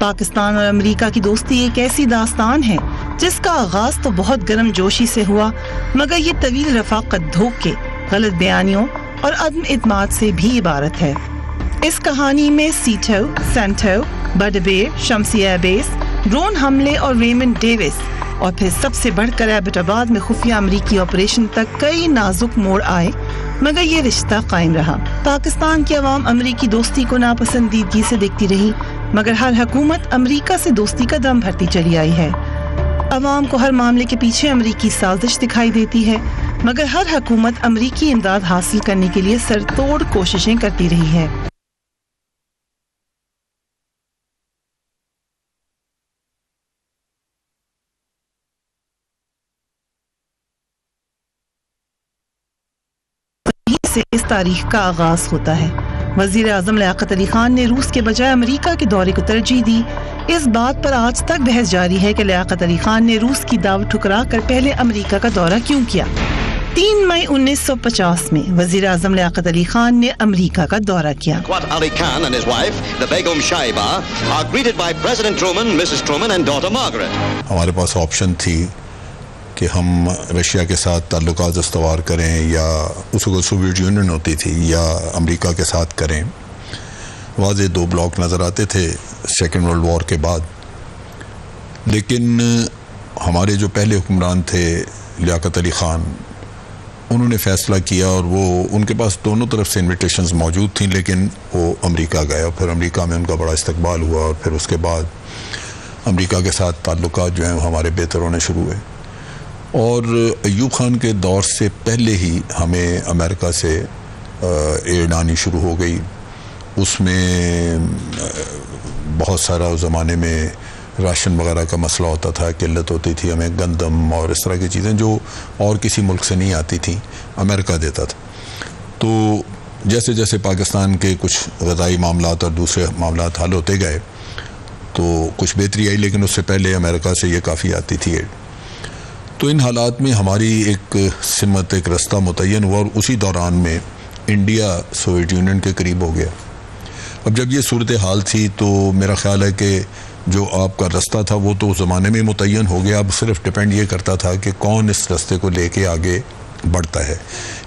پاکستان اور امریکہ کی دوستی ایک ایسی داستان ہے جس کا آغاز تو بہت گرم جوشی سے ہوا، مگر یہ طویل رفاقت، دھوکے، غلط بیانیوں اور عدم اعتماد سے بھی عبارت ہے۔ اس کہانی میں سیٹو، سینٹو، بڈبیر، شمسی ایئر بیس، ڈرون حملے اور ریمنڈ ڈیوس اور پھر سب سے بڑھ کر ایبٹ آباد میں خفیہ امریکی آپریشن تک کئی نازک موڑ آئے، مگر یہ رشتہ قائم رہا۔ پاکستان کی عوام امریکی دوستی کو ناپسندیدگی سے دیکھتی رہی، مگر ہر حکومت امریکہ سے دوستی کا دم بھرتی چلی آئی ہے۔ عوام کو ہر معاملے کے پیچھے امریکی سازش دکھائی دیتی ہے، مگر ہر حکومت امریکی امداد حاصل کرنے کے لیے سر توڑ کوششیں کرتی رہی ہے۔ سے اس تاریخ کا آغاز ہوتا ہے۔ وزیر اعظم لیاقت علی خان نے روس کے بجائے امریکہ کے دورے کو ترجیح دی۔ اس بات پر آج تک بحث جاری ہے کہ لیاقت علی خان نے روس کی دعوت ٹھکرا کر پہلے امریکہ کا دورہ کیوں کیا۔ 3 مئی 1950 میں وزیر اعظم لیاقت علی خان نے امریکہ کا دورہ کیا۔ Ali Khan and his wife, the Begum Shaiba, are greeted by President Truman, Mrs. Truman and daughter Margaret. ہمارے پاس آپشن تھی کہ ہم رشیا کے ساتھ تعلقات استوار کریں، یا اس وقت سوویت یونین ہوتی تھی، یا امریکہ کے ساتھ کریں۔ واضح 2 بلاک نظر آتے تھے سیکنڈ ورلڈ وار کے بعد، لیکن ہمارے جو پہلے حکمران تھے لیاقت علی خان، انہوں نے فیصلہ کیا، اور وہ ان کے پاس دونوں طرف سے انویٹیشنز موجود تھیں، لیکن وہ امریکہ گئے، اور پھر امریکہ میں ان کا بڑا استقبال ہوا، اور پھر اس کے بعد امریکہ کے ساتھ تعلقات جو ہیں ہمارے بہتر ہونے شروع ہوئے۔ اور ایوب خان کے دور سے پہلے ہی ہمیں امریکہ سے ایڈ آنی شروع ہو گئی۔ اس میں بہت سارا اس زمانے میں راشن وغیرہ کا مسئلہ ہوتا تھا، قلت ہوتی تھی، ہمیں گندم اور اس طرح کی چیزیں جو اور کسی ملک سے نہیں آتی تھیں امریکہ دیتا تھا۔ تو جیسے جیسے پاکستان کے کچھ غذائی معاملات اور دوسرے معاملات حل ہوتے گئے تو کچھ بہتری آئی، لیکن اس سے پہلے امریکہ سے یہ کافی آتی تھی ایڈ۔ تو ان حالات میں ہماری ایک سمت، ایک رستہ متعین ہوا، اور اسی دوران میں انڈیا سوویت یونین کے قریب ہو گیا۔ اب جب یہ صورتحال تھی تو میرا خیال ہے کہ جو آپ کا رستہ تھا وہ تو اس زمانے میں متعین ہو گیا، اب صرف ڈپینڈ یہ کرتا تھا کہ کون اس رستے کو لے کے آگے بڑھتا ہے،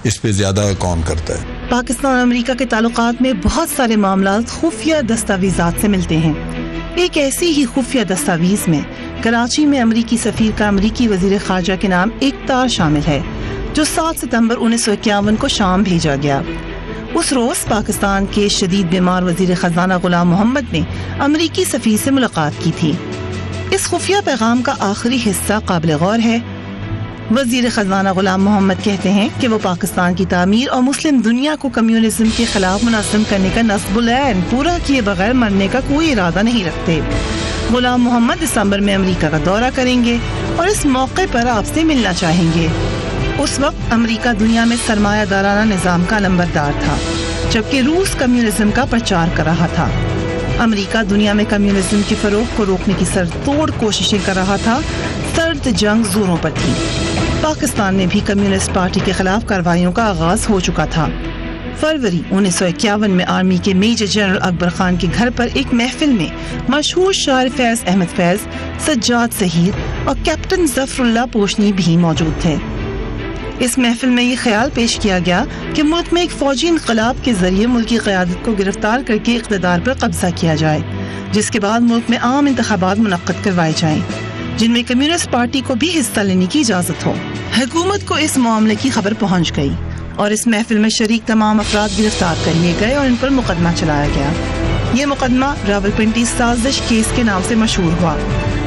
اس پہ زیادہ کون کرتا ہے۔ پاکستان اور امریکہ کے تعلقات میں بہت سارے معاملات خفیہ دستاویزات سے ملتے ہیں۔ ایک ایسی ہی خفیہ دستاویز میں کراچی میں امریکی سفیر کا امریکی وزیر خارجہ کے نام ایک تار شامل ہے، جو 7 ستمبر 1951 کو شام بھیجا گیا۔ اس روز پاکستان کے شدید بیمار وزیر خزانہ غلام محمد نے امریکی سفیر سے ملاقات کی تھی۔ اس خفیہ پیغام کا آخری حصہ قابل غور ہے۔ وزیر خزانہ غلام محمد کہتے ہیں کہ وہ پاکستان کی تعمیر اور مسلم دنیا کو کمیونزم کے خلاف منظم کرنے کا نصب العین پورا کیے بغیر مرنے کا کوئی ارادہ نہیں رکھتے۔ غلام محمد دسمبر میں امریکہ کا دورہ کریں گے اور اس موقع پر آپ سے ملنا چاہیں گے۔ اس وقت امریکہ دنیا میں سرمایہ دارانہ نظام کا نمبردار تھا، جبکہ روس کمیونزم کا پرچار کر رہا تھا۔ امریکہ دنیا میں کمیونزم کے فروغ کو روکنے کی سر توڑ کوششیں کر رہا تھا۔ سرد جنگ زوروں پر تھی۔ پاکستان میں بھی کمیونسٹ پارٹی کے خلاف کارروائیوں کا آغاز ہو چکا تھا۔ فروری 1951 میں آرمی کے میجر جنرل اکبر خان کے گھر پر ایک محفل میں مشہور شاعر فیض احمد فیض، سجاد ظہیر اور کیپٹن ظفر اللہ پوشنی بھی موجود تھے۔ اس محفل میں یہ خیال پیش کیا گیا کہ ملک میں ایک فوجی انقلاب کے ذریعے ملکی قیادت کو گرفتار کر کے اقتدار پر قبضہ کیا جائے، جس کے بعد ملک میں عام انتخابات منعقد کروائے جائیں جن میں کمیونسٹ پارٹی کو بھی حصہ لینے کی اجازت ہو۔ حکومت کو اس معاملے کی خبر پہنچ گئی اور اس محفل میں شریک تمام افراد گرفتار کر لیے گئے اور ان پر مقدمہ چلایا گیا۔ یہ مقدمہ راولپنڈی سازش کیس کے نام سے مشہور ہوا۔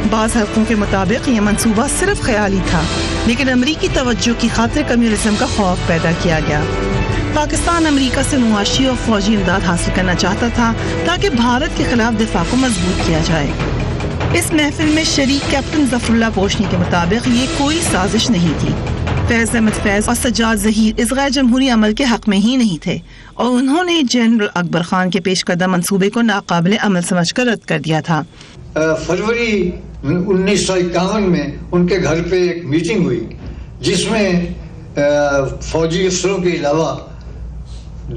بعض حلقوں کے مطابق یہ منصوبہ صرف خیالی تھا، لیکن امریکی توجہ کی خاطر کمیونزم کا خوف پیدا کیا گیا۔ پاکستان امریکہ سے معاشی اور فوجی امداد حاصل کرنا چاہتا تھا تاکہ بھارت کے خلاف دفاع کو مضبوط کیا جائے۔ اس محفل میں شریک کیپٹن ظفر اللہ پوشنی کے مطابق یہ کوئی سازش نہیں تھی۔ فیض احمد فیض اور سجاد ظہیر اس غیر جمہوری عمل کے حق میں ہی نہیں تھے، اور انہوں نے جنرل اکبر خان کے پیش کردہ منصوبے کو ناقابل عمل سمجھ کر رد کر دیا تھا۔ فروری 1951 میں ان کے گھر پہ ایک میٹنگ ہوئی جس میں فوجی افسروں کے علاوہ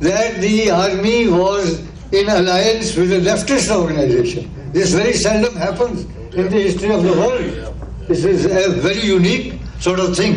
that the army was in alliance with a leftist organization. This very seldom happens in the history of the world. This is a very unique sort of thing.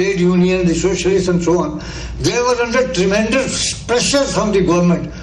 trade union, the socialists and so on, they were under tremendous pressure from the government.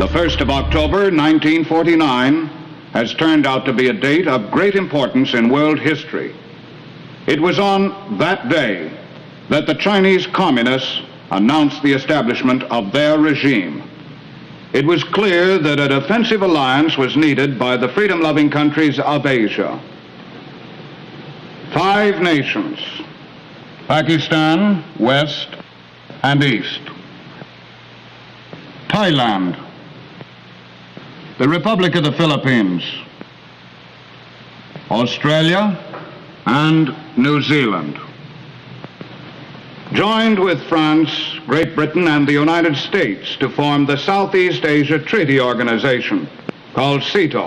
The 1st of October 1949 has turned out to be a date of great importance in world history. It was on that day that the Chinese Communists announced the establishment of their regime. It was clear that a defensive alliance was needed by the freedom-loving countries of Asia. 5 nations, Pakistan, West and East, Thailand, the Republic of the Philippines, Australia and New Zealand, joined with France, Great Britain and the United States to form the Southeast Asia Treaty Organization, called SEATO.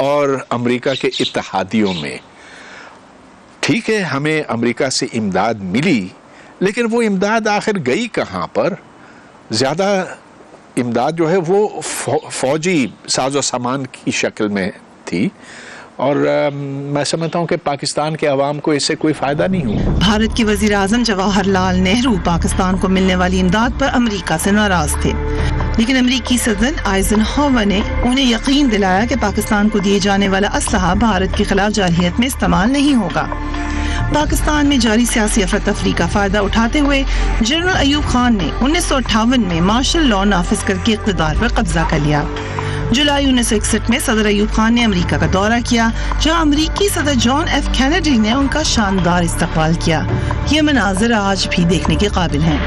اور امریکہ کے اتحادیوں میں. ٹھیک ہے ہمیں امریکہ سے امداد ملی، لیکن وہ امداد آخر گئی کہاں پر؟ زیادہ امداد جو ہے وہ فوجی ساز و سامان کی شکل میں تھی، اور میں سمجھتا ہوں کہ پاکستان کے عوام کو اس سے کوئی فائدہ نہیں ہوا. بھارت کے وزیر اعظم جواہر لال نہرو پاکستان کو ملنے والی امداد پر امریکہ سے ناراض تھے، لیکن امریکی صدر آئزن ہاور نے انہیں یقین دلایا کہ پاکستان کو دیے جانے والا اسلحہ بھارت کے خلاف جارحیت میں استعمال نہیں ہوگا. پاکستان میں جاری سیاسی افراتفری کا فائدہ اٹھاتے ہوئے جنرل ایوب خان نے 1958 میں مارشل لاء نافذ کر کے اقتدار پر قبضہ کر لیا. جولائی 1961 میں صدر ایوب خان نے امریکہ کا دورہ کیا، جہاں امریکی صدر جان ایف کینیڈی نے ان کا شاندار استقبال کیا. یہ مناظر آج بھی دیکھنے کے قابل ہیں.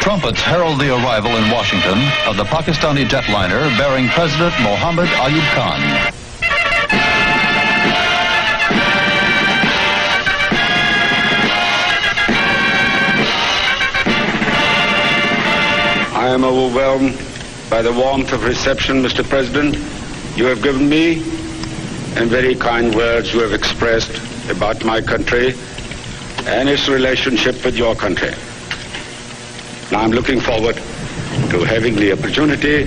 Trumpets herald the arrival in Washington of the Pakistani jetliner bearing President Mohammed Ayub Khan. I am overwhelmed by the warmth of reception, Mr. President, you have given me, and very kind words you have expressed about my country and its relationship with your country. Now I'm looking forward to having the opportunity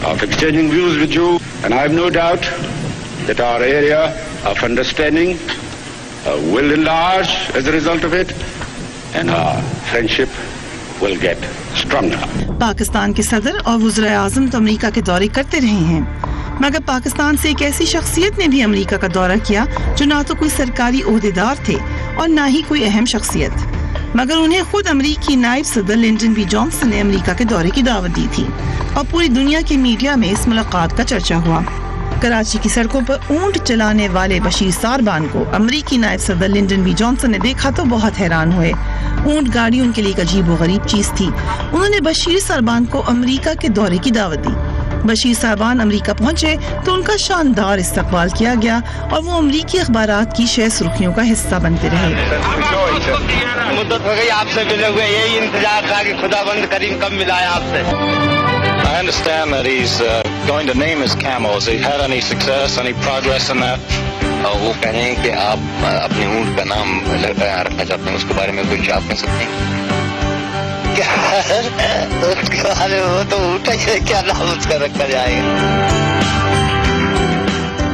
of exchanging views with you, and I have no doubt that our area of understanding will enlarge as a result of it, and our friendship will get stronger. Pakistan کے صدر اور وزراء اعظم تو امریکہ کے دورے کرتے رہے ہیں، مگر پاکستان سے ایک ایسی شخصیت نے بھی امریکہ کا دورہ کیا جو نہ تو کوئی سرکاری عہدیدار تھے اور نہ ہی کوئی اہم شخصیت، مگر انہیں خود امریکی نائب صدر لنڈن بی جانسن نے امریکہ کے دورے کی دعوت دی تھی، اور پوری دنیا کے میڈیا میں اس ملاقات کا چرچا ہوا. کراچی کی سڑکوں پر اونٹ چلانے والے بشیر ساربان کو امریکی نائب صدر لنڈن بی جانسن نے دیکھا تو بہت حیران ہوئے. اونٹ گاڑی ان کے لیے ایک عجیب و غریب چیز تھی. انہوں نے بشیر ساربان کو امریکہ کے دورے کی دعوت دی. بشیر صاحبان امریکہ پہنچے تو ان کا شاندار استقبال کیا گیا اور وہ امریکی اخبارات کی شہ سرخیوں کا حصہ بنتے رہے. مدت ہو گئی آپ سے ملے ہوئے، یہی انتظار تھا کہ خدا بند کریم کب ملائے آپ سے. I understand that he's going to name his camels. Has he had any success, any progress in that? وہ کہہ رہے ہیں کہ آپ اپنے اونٹ کا نام رکھنا چاہتے ہیں، اس کے بارے میں کچھ آپ کہہ سکتے ہیں؟ وہ تو اونٹ ہے، کیا نام اس کا رکھا جائے گا.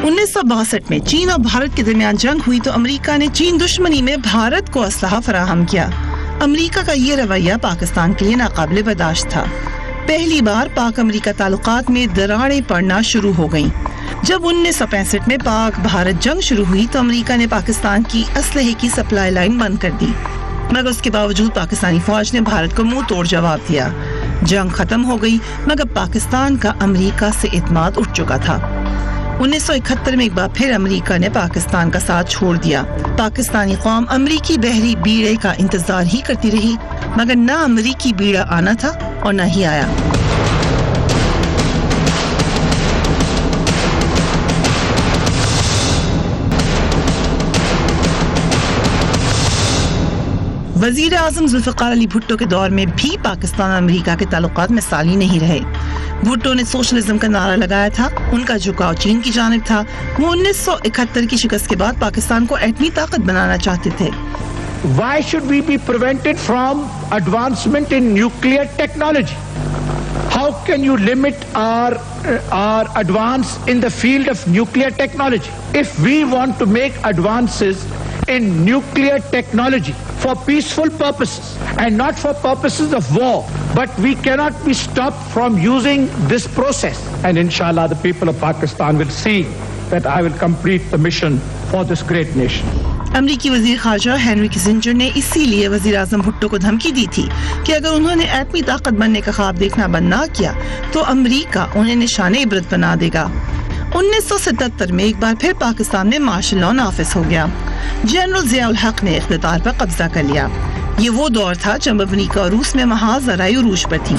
1962 میں چین اور بھارت کے درمیان جنگ ہوئی تو امریکہ نے چین دشمنی میں بھارت کو اسلحہ فراہم کیا. امریکہ کا یہ رویہ پاکستان کے لیے ناقابل برداشت تھا. پہلی بار پاک امریکہ تعلقات میں دراڑیں پڑنا شروع ہو گئیں. جب 1965 میں پاک بھارت جنگ شروع ہوئی تو امریکہ نے پاکستان کی اسلحے کی سپلائی لائن بند کر دی، مگر اس کے باوجود پاکستانی فوج نے بھارت کو منہ توڑ جواب دیا. جنگ ختم ہو گئی مگر پاکستان کا امریکہ سے اعتماد اٹھ چکا تھا. 1971 میں ایک بار پھر امریکہ نے پاکستان کا ساتھ چھوڑ دیا. پاکستانی قوم امریکی بحری بیڑے کا انتظار ہی کرتی رہی، مگر نہ امریکی بیڑا آنا تھا اور نہ ہی آیا. وزیر اعظم ذوالفقار علی بھٹو کے دور میں بھی پاکستان اور امریکہ کے تعلقات مثالی نہیں رہے. بھٹو نے سوشلزم کا نعرہ لگایا تھا، ان کا جھکاؤ چین کی جانب تھا. وہ 1971 کی شکست کے بعد پاکستان کو ایٹمی طاقت بنانا چاہتے تھے. Why should we be prevented from advancement in nuclear technology? How can you limit our advance in the field of nuclear technology? If we want to make advances in nuclear technology for peaceful purposes and not for purposes of war, but we cannot be stopped from using this process. And inshallah the people of Pakistan will see that I will complete the mission for this great nation. امریکی وزیر خارجہ Henry Kissinger نے اسی لیے وزیر اعظم بھٹو کو دھمکی دی تھی کہ اگر انہوں نے ایٹمی طاقت بننے کا خواب دیکھنا بند نہ کیا تو امریکہ انہیں نشان عبرت بنا دے گا. 1977 میں ایک بار پھر پاکستان میں مارشل لاء نافذ ہو گیا. جنرل ضیاء الحق نے اقتدار پر قبضہ کر لیا. یہ وہ دور تھا جب امریکہ اور روس میں محاذ زرعی عروج پر تھی.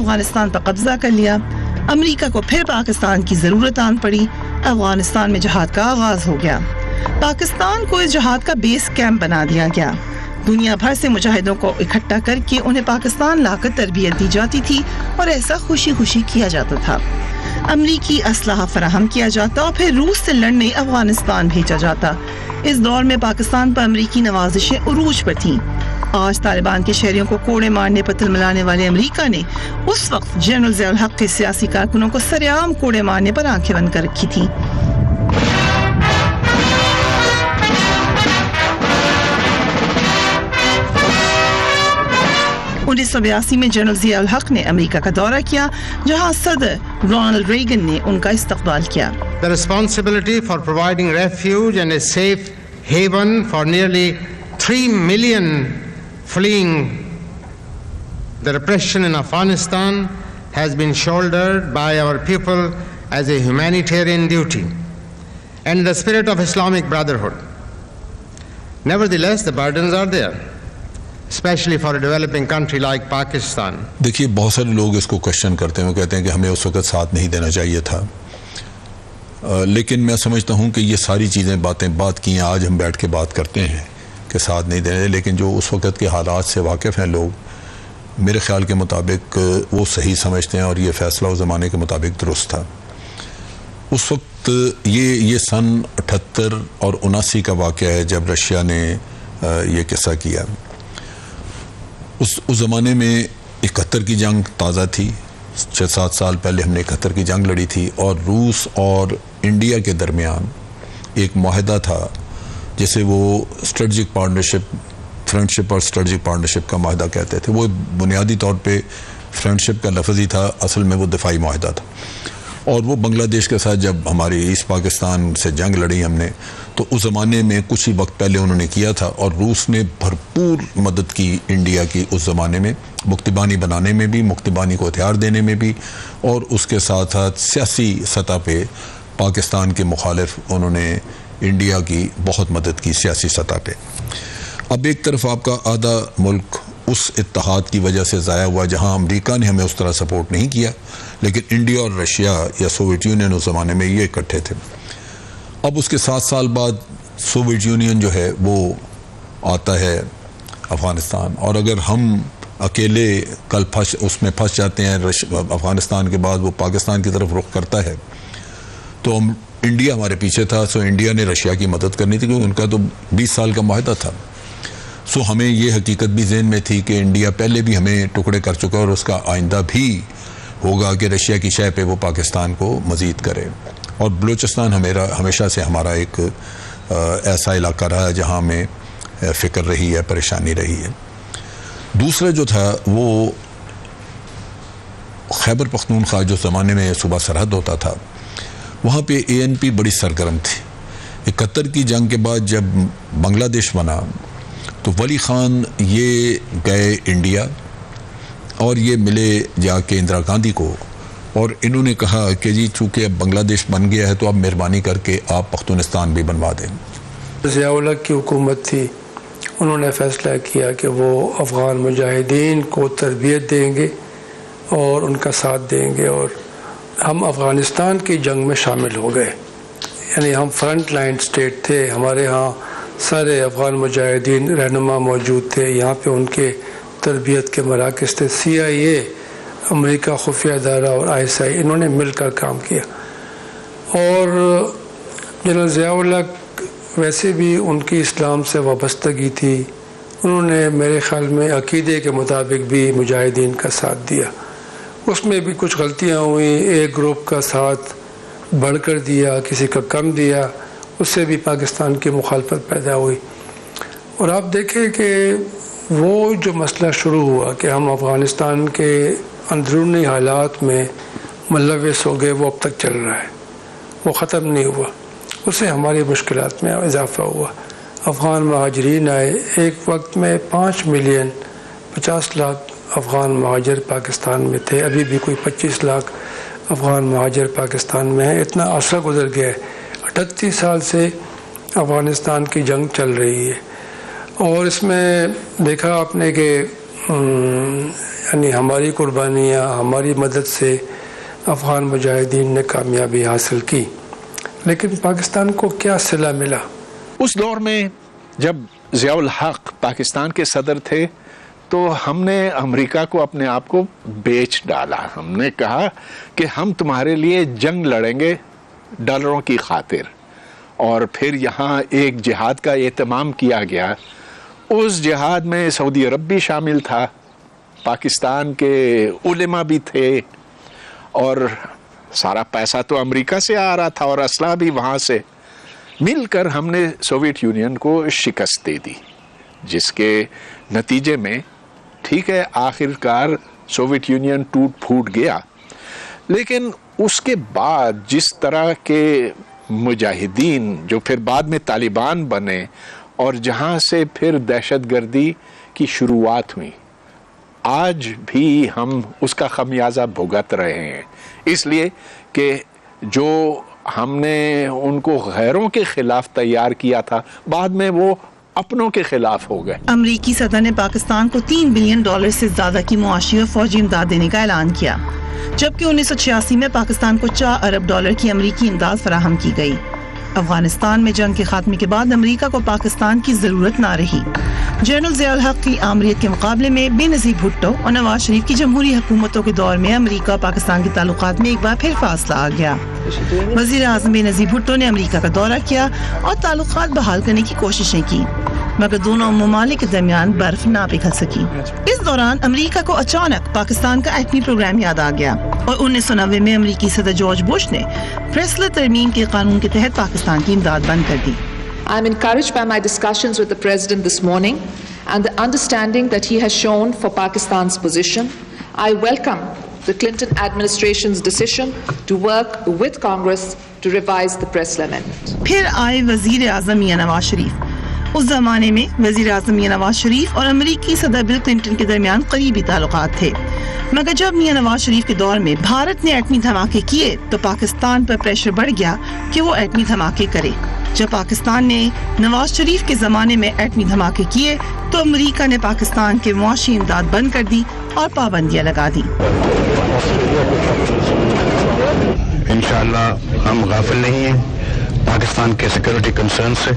افغانستان پر قبضہ کر لیا. امریکہ کو پھر پاکستان کی ضرورت آن پڑی. افغانستان میں جہاد کا آغاز ہو گیا. پاکستان کو اس جہاد کا بیس کیمپ بنا دیا گیا. دنیا بھر سے مجاہدوں کو اکٹھا کر کے انہیں پاکستان لا کر تربیت دی جاتی تھی اور ایسا خوشی خوشی کیا جاتا تھا. امریکی اسلحہ فراہم کیا جاتا اور پھر روس سے لڑنے افغانستان بھیجا جاتا. اس دور میں پاکستان پر امریکی نوازشیں عروج پر تھیں. آج طالبان کے شہریوں کو کوڑے مارنے پر تلملانے والے امریکہ نے اس وقت جنرل ضیاء الحق کے سیاسی کارکنوں کو سرعام کوڑے مارنے پر آنکھیں بند کر رکھی تھیں. انیس سو 82 میں جنرل ضیاء الحق نے امریکہ کا دورہ کیا جہاں صدر رونالڈ ریگن نے ان کا استقبال کیا. The responsibility for providing refuge and a safe haven for nearly 3 million fleeing the repression in Afghanistan has been shouldered by our people as a humanitarian duty and in the spirit of Islamic brotherhood. Nevertheless, the burdens are there, especially for a developing country like Pakistan. دیکھیے بہت سارے لوگ اس کو question کرتے ہیں, وہ کہتے ہیں کہ ہمیں اس وقت ساتھ نہیں دینا چاہیے تھا, لیکن میں سمجھتا ہوں کہ یہ ساری چیزیں بات کی ہیں, آج ہم بیٹھ کے بات کرتے ہیں کہ ساتھ نہیں دینے, لیکن جو اس وقت کے حالات سے واقف ہیں لوگ, میرے خیال کے مطابق وہ صحیح سمجھتے ہیں اور یہ فیصلہ اس زمانے کے مطابق درست تھا. اس وقت یہ سن 78 اور 79 کا واقعہ ہے جب رشیا نے یہ قصہ کیا. اس زمانے میں 71 کی جنگ تازہ تھی, 6-7 سال پہلے ہم نے 71 کی جنگ لڑی تھی, اور روس اور انڈیا کے درمیان ایک معاہدہ تھا جسے وہ اسٹریٹجک پارٹنرشپ, فرینڈشپ اور اسٹریٹجک پارٹنرشپ کا معاہدہ کہتے تھے. وہ بنیادی طور پہ فرینڈشپ کا لفظ ہی تھا, اصل میں وہ دفاعی معاہدہ تھا. اور وہ بنگلہ دیش کے ساتھ جب ہماری ایسٹ پاکستان سے جنگ لڑی ہم نے, تو اس زمانے میں کچھ ہی وقت پہلے انہوں نے کیا تھا, اور روس نے بھرپور مدد کی انڈیا کی اس زمانے میں, مکتبانی بنانے میں بھی, مکتبانی کو ہتھیار دینے میں بھی, اور اس کے ساتھ ساتھ سیاسی سطح پہ پاکستان کے مخالف انہوں نے انڈیا کی بہت مدد کی سیاسی سطح پہ. اب ایک طرف آپ کا آدھا ملک اس اتحاد کی وجہ سے ضائع ہوا جہاں امریکہ نے ہمیں اس طرح سپورٹ نہیں کیا, لیکن انڈیا اور رشیا یا سوویت یونین اس زمانے میں یہ اکٹھے تھے. اب اس کے 7 سال بعد سوویت یونین جو ہے وہ آتا ہے افغانستان, اور اگر ہم اکیلے کل اس میں پھنس جاتے ہیں, افغانستان کے بعد وہ پاکستان کی طرف رخ کرتا ہے, تو انڈیا ہمارے پیچھے تھا. سو انڈیا نے رشیا کی مدد کرنی تھی کیونکہ ان کا تو 20 سال کا معاہدہ تھا. سو ہمیں یہ حقیقت بھی ذہن میں تھی کہ انڈیا پہلے بھی ہمیں ٹکڑے کر چکا اور اس کا آئندہ بھی ہوگا کہ رشیا کی شے پہ وہ پاکستان کو مزید کرے. اور بلوچستان ہمیشہ سے ہمارا ایک ایسا علاقہ رہا ہے جہاں ہمیں فکر رہی ہے, پریشانی رہی ہے. دوسرا جو تھا وہ خیبر پختونخوا, جو زمانے میں صوبہ سرحد ہوتا تھا, وہاں پہ ANP بڑی سرگرم تھی. 71 کی جنگ کے بعد جب بنگلہ دیش بنا تو ولی خان یہ گئے انڈیا اور یہ ملے جا کے اندرا گاندھی کو, اور انہوں نے کہا کہ جی چونکہ اب بنگلہ دیش بن گیا ہے تو اب مہربانی کر کے آپ پختونستان بھی بنوا دیں. ضیاء الحق کی حکومت تھی, انہوں نے فیصلہ کیا کہ وہ افغان مجاہدین کو تربیت دیں گے اور ان کا ساتھ دیں گے, اور ہم افغانستان کی جنگ میں شامل ہو گئے. یعنی ہم فرنٹ لائن سٹیٹ تھے, ہمارے ہاں سارے افغان مجاہدین رہنما موجود تھے, یہاں پہ ان کے تربیت کے مراکز تھے. CIA, امریکہ خفیہ ادارہ اور ISI انہوں نے مل کر کام کیا. اور جنرل ضیاء الحق ویسے بھی ان کی اسلام سے وابستگی تھی, انہوں نے میرے خیال میں عقیدے کے مطابق بھی مجاہدین کا ساتھ دیا. اس میں بھی کچھ غلطیاں ہوئیں, ایک گروپ کا ساتھ بڑھ کر دیا, کسی کا کم دیا, اس سے بھی پاکستان کی مخالفت پیدا ہوئی. اور آپ دیکھیں کہ وہ جو مسئلہ شروع ہوا کہ ہم افغانستان کے اندرونی حالات میں ملوث ہو گئے, وہ اب تک چل رہا ہے, وہ ختم نہیں ہوا. اس سے ہماری مشکلات میں اضافہ ہوا. افغان مہاجرین آئے, ایک وقت میں 5 ملین 50 لاکھ افغان مہاجر پاکستان میں تھے, ابھی بھی کوئی 25 لاکھ افغان مہاجر پاکستان میں ہیں. اتنا عرصہ گزر گیا ہے, 38 سال سے افغانستان کی جنگ چل رہی ہے. اور اس میں دیکھا آپ نے کہ یعنی ہماری قربانیاں، ہماری مدد سے افغان مجاہدین نے کامیابی حاصل کی، لیکن پاکستان کو کیا صلہ ملا؟ اس دور میں جب ضیاء الحق پاکستان کے صدر تھے تو ہم نے امریکہ کو اپنے آپ کو بیچ ڈالا. ہم نے کہا کہ ہم تمہارے لیے جنگ لڑیں گے ڈالروں کی خاطر، اور پھر یہاں ایک جہاد کا اہتمام کیا گیا. اس جہاد میں سعودی عرب بھی شامل تھا، پاکستان کے علماء بھی تھے، اور سارا پیسہ تو امریکہ سے آ رہا تھا اور اسلحہ بھی وہاں سے. مل کر ہم نے سوویت یونین کو شکست دے دی، جس کے نتیجے میں ٹھیک ہے آخر کار سوویت یونین ٹوٹ پھوٹ گیا، لیکن اس کے بعد جس طرح کے مجاہدین جو پھر بعد میں طالبان بنے اور جہاں سے پھر دہشت گردی کی شروعات ہوئی، آج بھی ہم اس کا خمیازہ بھگت رہے ہیں، اس لیے کہ جو ہم نے ان کو غیروں کے خلاف تیار کیا تھا بعد میں وہ اپنوں کے خلاف ہو گئے. امریکی صدر نے پاکستان کو $3 بلین سے زیادہ کی معاشی اور فوجی امداد دینے کا اعلان کیا، جبکہ 1986 میں پاکستان کو $4 ارب کی امریکی امداد فراہم کی گئی. افغانستان میں جنگ کے خاتمے کے بعد امریکہ کو پاکستان کی ضرورت نہ رہی. جنرل ضیاء الحق کی آمریت کے مقابلے میں بے نظیر بھٹو اور نواز شریف کی جمہوری حکومتوں کے دور میں امریکہ اور پاکستان کے تعلقات میں ایک بار پھر فاصلہ آ گیا. وزیر اعظم بے نظیر بھٹو نے امریکہ کا دورہ کیا اور تعلقات بحال کرنے کی کوششیں کی، مگر دونوں ممالک کے درمیان برف نہ پگھل سکی. اس دوران امریکہ کو اچانک پاکستان کا ایٹمی پروگرام یاد آ گیا اور 1990 میں امریکی صدر جارج بش نے پریسلر ترمیم کے قانون کے تحت پاکستان کی امداد بند کر دی. I am encouraged by my discussions with the President this morning and the understanding that he has shown for Pakistan's position. I welcome the Clinton administration's decision to work with Congress to revise the Pressler Amendment. پھر آئے وزیر اعظم میاں نواز شریف. اس زمانے میں وزیر اعظم میاں نواز شریف اور امریکی صدر Bill Clinton کے درمیان قریبی تعلقات تھے، مگر جب میاں نواز شریف کے دور میں بھارت نے ایٹمی دھماکے کیے تو پاکستان پر پریشر بڑھ گیا کہ وہ ایٹمی دھماکے کرے. جب پاکستان نے نواز شریف کے زمانے میں ایٹمی دھماکے کیے تو امریکہ نے پاکستان کے معاشی امداد بند کر دی اور پابندیاں لگا دی. انشاءاللہ ہم غافل نہیں ہیں پاکستان کے سیکورٹی کنسرن سے.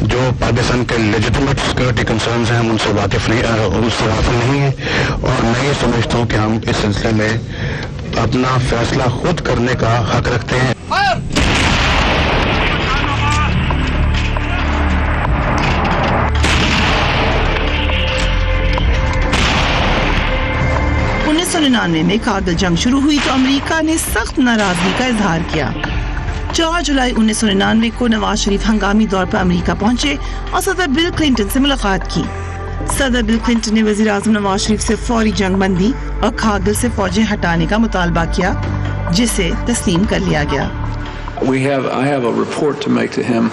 جو پاکستان کے لیجیٹمیٹ سیکورٹی کنسرنز ہیں ہم ان سے غافل نہیں ہیں، اور میں یہ سمجھتا ہوں کہ ہم اس سلسلے میں اپنا فیصلہ خود کرنے کا حق رکھتے ہیں. 1999 میں کارگل جنگ شروع ہوئی تو امریکہ نے سخت ناراضگی کا اظہار کیا. 4 جولائی 1999 کو نواز شریف ہنگامی طور پر امریکہ پہنچے اور صدر بل کلنٹن سے ملاقات کی. صدر بل کلنٹن نے وزیر اعظم نواز شریف سے فوری جنگ بندی اور کارگل سے فوجیں ہٹانے کا مطالبہ کیا، جسے تسلیم کر لیا گیا. I have a report to make to him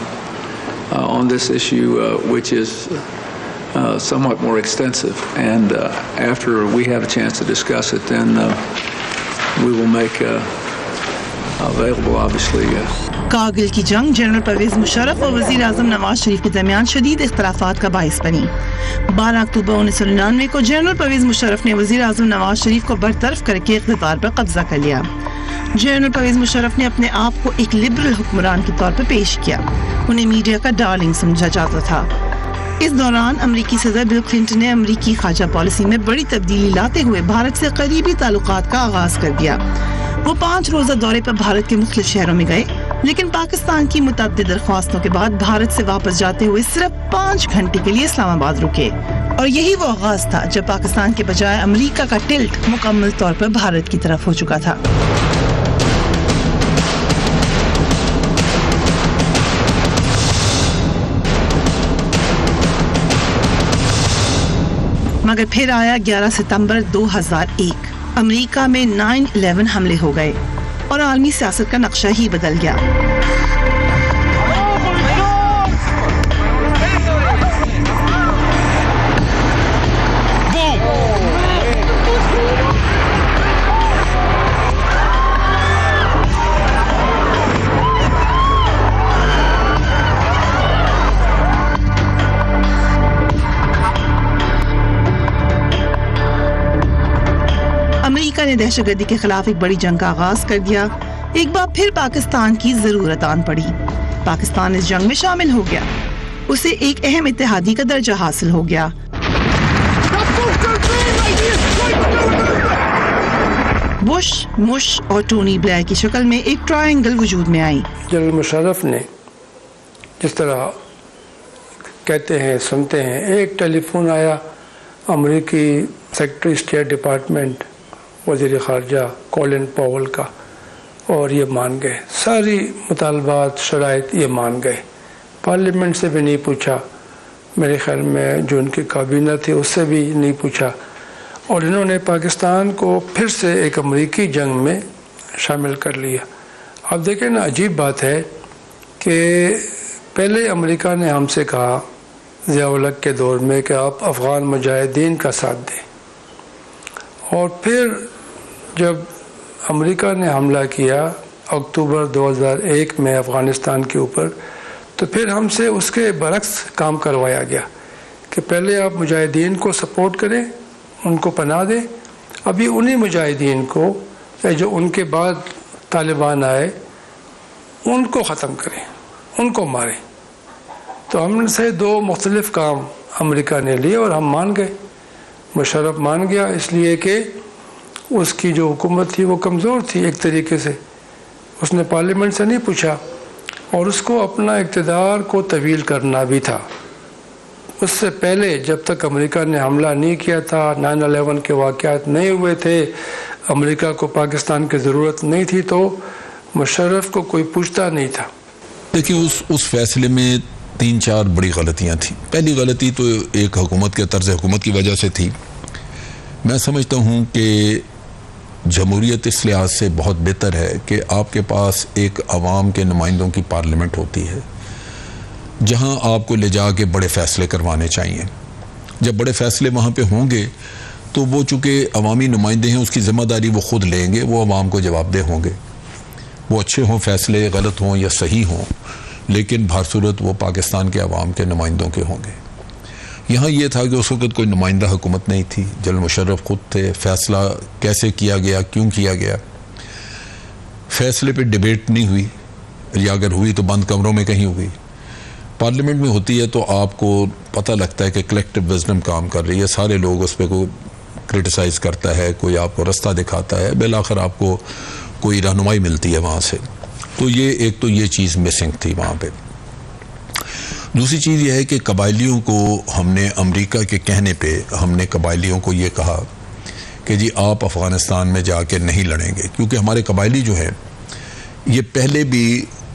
on this issue, which is somewhat more extensive, and after we have a chance to discuss it, then we will make available, obviously. Kargil کی جنگ general Pervez Musharraf اور وزیر اعظم نواز شریف کے درمیان شدید اختلافات کا باعث بنی. 12 اکتوبر 1999 کو جنرل پرویز مشرف نے وزیر اعظم نواز شریف کو برطرف کر کے اقتدار پر قبضہ کر لیا. جنرل پرویز مشرف نے اپنے آپ کو ایک لبرل حکمران کے طور پر پیش کیا. انہیں میڈیا کا ڈارلنگ سمجھا جاتا تھا. اس دوران امریکی صدر بل کلنٹن نے امریکی خارجہ پالیسی میں بڑی تبدیلی لاتے ہوئے بھارت سے قریبی تعلقات کا آغاز کر دیا. وہ 5 روزہ دورے پر بھارت کے مختلف شہروں میں گئے، لیکن پاکستان کی متعدد درخواستوں کے بعد بھارت سے واپس جاتے ہوئے صرف 5 گھنٹے کے لیے اسلام آباد رکے. اور یہی وہ آغاز تھا جب پاکستان کے بجائے امریکہ کا ٹلٹ مکمل طور پر بھارت کی طرف ہو چکا تھا. مگر پھر آیا 11 ستمبر 2001. امریکہ میں 9/11 حملے ہو گئے اور عالمی سیاست کا نقشہ ہی بدل گیا. امریکہ نے دہشت گردی کے خلاف ایک بڑی جنگ کا آغاز کر دیا. ایک بار پھر پاکستان کی ضرورت آن پڑی. پاکستان اس جنگ میں شامل ہو گیا. اسے ایک اہم اتحادی کا درجہ حاصل ہو گیا. بش، مش اور ٹونی بلیئر کی شکل میں ایک ٹرائنگل وجود میں آئی. جنرل مشرف نے جس طرح کہتے ہیں سنتے ہیں، ایک ٹیلی فون آیا امریکی سیکرٹری اسٹیٹ ڈپارٹمنٹ وزیر خارجہ کولن پاول کا، اور یہ مان گئے. ساری مطالبات شرائط یہ مان گئے. پارلیمنٹ سے بھی نہیں پوچھا، میرے خیال میں جو ان کی کابینہ تھی اس سے بھی نہیں پوچھا، اور انہوں نے پاکستان کو پھر سے ایک امریکی جنگ میں شامل کر لیا. اب دیکھیں نا، عجیب بات ہے کہ پہلے امریکہ نے ہم سے کہا ضیاء الحق کے دور میں کہ آپ افغان مجاہدین کا ساتھ دیں، اور پھر جب امریکہ نے حملہ کیا اکتوبر 2001 میں افغانستان کے اوپر، تو پھر ہم سے اس کے برعکس کام کروایا گیا کہ پہلے آپ مجاہدین کو سپورٹ کریں، ان کو پناہ دیں، ابھی انہی مجاہدین کو جو ان کے بعد طالبان آئے ان کو ختم کریں، ان کو ماریں. تو ہم سے دو مختلف کام امریکہ نے لیے اور ہم مان گئے. مشرف مان گیا اس لیے کہ اس کی جو حکومت تھی وہ کمزور تھی ایک طریقے سے. اس نے پارلیمنٹ سے نہیں پوچھا، اور اس کو اپنا اقتدار کو طویل کرنا بھی تھا. اس سے پہلے جب تک امریکہ نے حملہ نہیں کیا تھا، 9/11 کے واقعات نہیں ہوئے تھے، امریکہ کو پاکستان کی ضرورت نہیں تھی، تو مشرف کو کوئی پوچھتا نہیں تھا. دیکھیں اس فیصلے میں 3-4 بڑی غلطیاں تھیں. پہلی غلطی تو ایک حکومت کے طرز حکومت کی وجہ سے تھی. میں سمجھتا ہوں کہ جمہوریت اس لحاظ سے بہت بہتر ہے کہ آپ کے پاس ایک عوام کے نمائندوں کی پارلیمنٹ ہوتی ہے جہاں آپ کو لے جا کے بڑے فیصلے کروانے چاہیے. جب بڑے فیصلے وہاں پہ ہوں گے تو وہ چونکہ عوامی نمائندے ہیں، اس کی ذمہ داری وہ خود لیں گے، وہ عوام کو جواب دہ ہوں گے. وہ اچھے ہوں فیصلے، غلط ہوں یا صحیح ہوں، لیکن بہر صورت وہ پاکستان کے عوام کے نمائندوں کے ہوں گے. یہاں یہ تھا کہ اس وقت کوئی نمائندہ حکومت نہیں تھی، جنرل مشرف خود تھے. فیصلہ کیسے کیا گیا، کیوں کیا گیا، فیصلے پہ ڈیبیٹ نہیں ہوئی، یا اگر ہوئی تو بند کمروں میں کہیں ہوئی. پارلیمنٹ میں ہوتی ہے تو آپ کو پتہ لگتا ہے کہ کلیکٹیو وزڈم کام کر رہی ہے، سارے لوگ اس پہ کو کرٹیسائز کرتا ہے، کوئی آپ کو رستہ دکھاتا ہے، بالآخر آپ کو کوئی رہنمائی ملتی ہے وہاں سے. تو یہ چیز مسنگ تھی وہاں پہ. دوسری چیز یہ ہے کہ قبائلیوں کو ہم نے امریکہ کے کہنے پہ ہم نے قبائلیوں کو یہ کہا کہ جی آپ افغانستان میں جا کے نہیں لڑیں گے، کیونکہ ہمارے قبائلی جو ہیں یہ پہلے بھی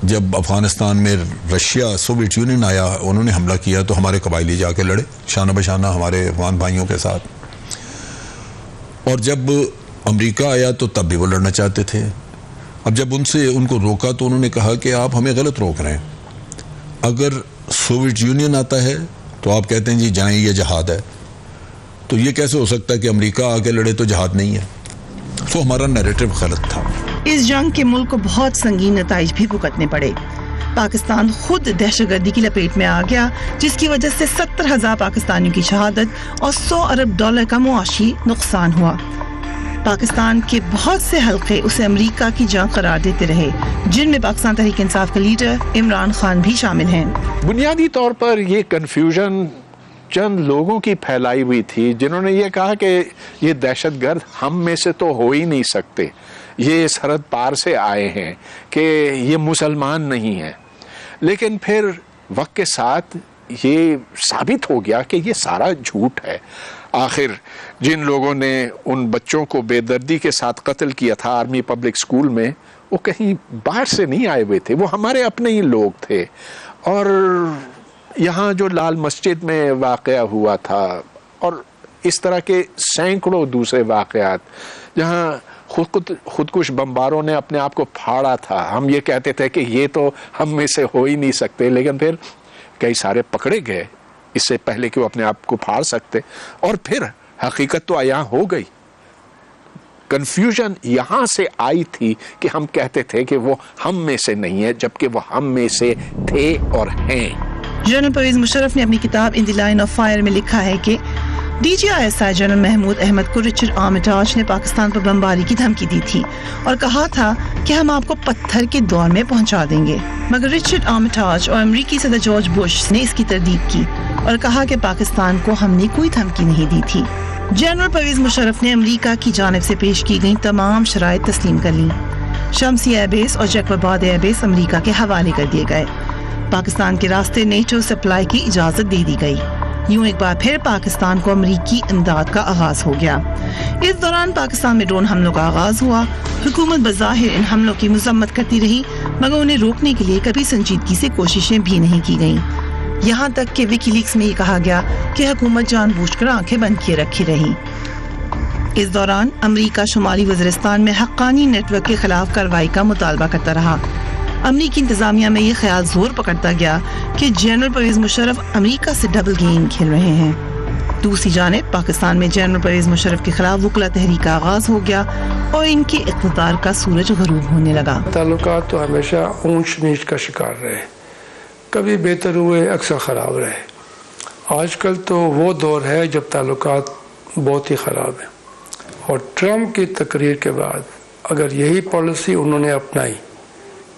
جب افغانستان میں رشیا سوویت یونین آیا انہوں نے حملہ کیا تو ہمارے قبائلی جا کے لڑے شانہ بشانہ ہمارے افغان بھائیوں کے ساتھ. اور جب امریکہ آیا تو تب بھی وہ لڑنا چاہتے تھے. اب جب ان کو روکا تو انہوں نے کہا کہ آپ ہمیں غلط روک رہے ہیں. اگر سوویت یونین آتا ہے تو آپ کہتے ہیں جی جائیں یہ جہاد ہے، تو یہ کیسے ہو سکتا ہے کہ امریکہ آ کے لڑے تو جہاد نہیں ہے؟ تو ہمارا نیریٹو غلط تھا. اس جنگ کے ملک کو بہت سنگین نتائج بھی بھگتنے پڑے. پاکستان خود دہشت گردی کی لپیٹ میں آ گیا، جس کی وجہ سے 70,000 پاکستانیوں کی شہادت اور $100 ارب کا معاشی نقصان ہوا. پاکستان کے بہت سے حلقے اسے امریکہ کی جنگ قرار دیتے رہے، جن میں پاکستان تحریک انصاف کے لیڈر عمران خان بھی شامل ہیں. بنیادی طور پر یہ کنفیوژن چند لوگوں کی پھیلائی ہوئی تھی جنہوں نے یہ کہا کہ یہ دہشت گرد ہم میں سے تو ہو ہی نہیں سکتے، یہ سرحد پار سے آئے ہیں، کہ یہ مسلمان نہیں ہیں. لیکن پھر وقت کے ساتھ یہ ثابت ہو گیا کہ یہ سارا جھوٹ ہے. آخر جن لوگوں نے ان بچوں کو بے دردی کے ساتھ قتل کیا تھا آرمی پبلک سکول میں، وہ کہیں باہر سے نہیں آئے ہوئے تھے، وہ ہمارے اپنے ہی لوگ تھے. اور یہاں جو لال مسجد میں واقعہ ہوا تھا اور اس طرح کے سینکڑوں دوسرے واقعات جہاں خودکش بمباروں نے اپنے آپ کو پھاڑا تھا، ہم یہ کہتے تھے کہ یہ تو ہم میں سے ہو ہی نہیں سکتے، لیکن پھر کئی سارے پکڑے گئے اس سے پہلے کہ وہ اپنے آپ کو پھاڑ سکتے، اور پھر حقیقت تو عیاں ہو گئی. کنفیوژن یہاں سے آئی تھی کہ ہم کہتے تھے کہ وہ ہم میں سے نہیں ہے، جبکہ وہ ہم میں سے تھے اور ہیں. جنرل پرویز مشرف نے اپنی کتاب ان دی لائن آف فائر میں لکھا ہے کہ DGISI جنرل محمود احمد کو رچرڈ آرمیٹاج نے پاکستان پر بمباری کی دھمکی دی تھی اور کہا تھا کہ ہم آپ کو پتھر کے دور میں پہنچا دیں گے، مگر رچرڈ آرمیٹاج اور امریکی صدر جارج بش نے اس کی تردید کی اور کہا کہ پاکستان کو ہم نے کوئی دھمکی نہیں دی تھی۔ جنرل پرویز مشرف نے امریکہ کی جانب سے پیش کی گئی تمام شرائط تسلیم کر لیں۔ شمسی ایئر بیس اور جیکوباد ایئر بیس امریکہ کے حوالے کر دیے گئے۔ پاکستان کے راستے نیٹو سپلائی کی اجازت دے دی گئی۔ یوں ایک بار پھر پاکستان کو امریکی امداد کا آغاز ہو گیا۔ اس دوران پاکستان میں ڈرون حملوں کا آغاز ہوا۔ حکومت بظاہر ان حملوں کی مذمت کرتی رہی، مگر انہیں روکنے کے لیے کبھی سنجیدگی سے کوششیں بھی نہیں کی گئیں، یہاں تک کہ وکی لیکس میں یہ کہا گیا کہ حکومت جان بوجھ کر آنکھیں بند کیے رکھی رہی۔ اس دوران امریکہ شمالی وزیرستان میں حقانی نیٹ ورک کے خلاف کارروائی کا مطالبہ کرتا رہا۔ امریکی انتظامیہ میں یہ خیال زور پکڑتا گیا کہ جنرل پرویز مشرف امریکہ سے ڈبل گیم کھیل رہے ہیں۔ دوسری جانب پاکستان میں جنرل پرویز مشرف کے خلاف وکلا تحریک کا آغاز ہو گیا اور ان کے اقتدار کا سورج غروب ہونے لگا۔ تعلقات تو ہمیشہ اونچ نیچ کا شکار رہے، کبھی بہتر ہوئے، اکثر خراب رہے۔ آج کل تو وہ دور ہے جب تعلقات بہت ہی خراب ہیں، اور ٹرمپ کی تقریر کے بعد اگر یہی پالیسی انہوں نے اپنائی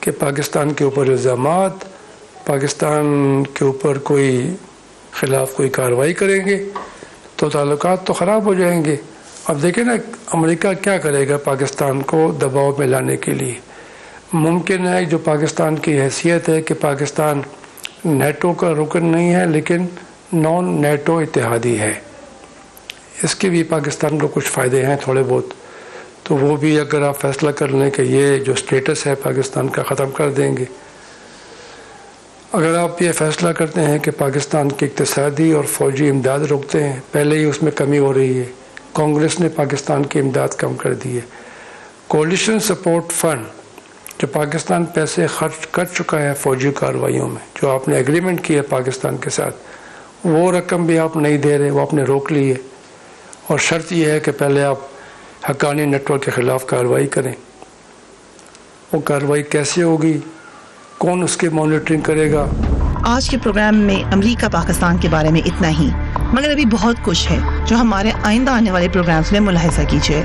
کہ پاکستان کے اوپر الزامات، پاکستان کے اوپر کوئی خلاف کوئی کارروائی کریں گے تو تعلقات تو خراب ہو جائیں گے۔ اب دیکھیں نا امریکہ کیا کرے گا پاکستان کو دباؤ میں لانے کے لیے۔ ممکن ہے جو پاکستان کی حیثیت ہے کہ پاکستان نیٹو کا رکن نہیں ہے لیکن نان نیٹو اتحادی ہے، اس کے بھی پاکستان کو کچھ فائدے ہیں تھوڑے بہت، تو وہ بھی اگر آپ فیصلہ کر لیں کہ یہ جو سٹیٹس ہے پاکستان کا ختم کر دیں گے۔ اگر آپ یہ فیصلہ کرتے ہیں کہ پاکستان کی اقتصادی اور فوجی امداد روکتے ہیں، پہلے ہی اس میں کمی ہو رہی ہے، کانگریس نے پاکستان کی امداد کم کر دی ہے۔ کولیشن سپورٹ فنڈ جو پاکستان پیسے خرچ کر چکا ہے فوجی کارروائیوں میں، جو آپ نے ایگریمنٹ کی ہے پاکستان کے ساتھ، وہ رقم بھی آپ نہیں دے رہے، وہ آپ نے روک لی ہے، اور شرط یہ ہے کہ پہلے آپ حقانی نیٹ ورک کے خلاف کارروائی کریں۔ وہ کارروائی کیسے ہوگی، کون اس کی مانیٹرنگ کرے گا؟ آج کے پروگرام میں امریکہ پاکستان کے بارے میں اتنا ہی، مگر ابھی بہت کچھ ہے جو ہمارے آئندہ آنے والے پروگرامز میں ملاحظہ کیجیے۔